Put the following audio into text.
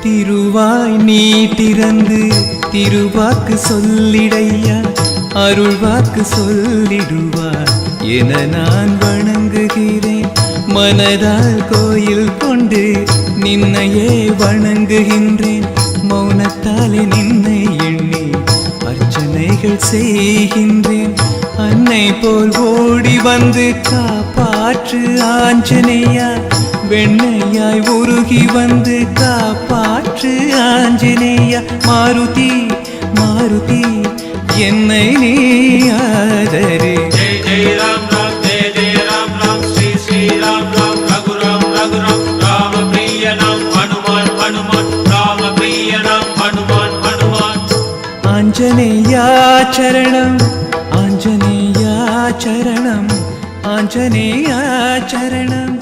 திருவாய் நீ திறந்து திருவாக்கு சொல்லிடையா, அருள்வாக்கு சொல்லிடுவார் என நான் வணங்குகிறேன். மனதால் கோயில் கொண்டு நின்னையே வணங்குகின்றேன். மௌனத்தாலே நின்னை எண்ணி அர்ச்சனைகள் செய்கின்றேன். அன்னை போல் ஓடி வந்து காப்பாற்று ஆஞ்சநேயா, வெண்ணையாய் உருகி வந்து காப்பாற்று ஆஞ்சநேயா. மாருதி மாருதி என்னை நீ ஆதரே. ஜெய் ஜெய் ராம் ராம் ஜெய் ஜெய் ராம் ராம் ஸ்ரீ ஸ்ரீ ராம் ராம் ரகுராம் ரகுராம் ராம பிரிய நாம் ஹனுமான் ஹனுமான் ராம பிரிய நாம் ஹனுமான் ஹனுமான். ஆஞ்சநேயா சரணம் ஆஞ்சநேயா சரணம் ஆஞ்சநேயா சரணம்.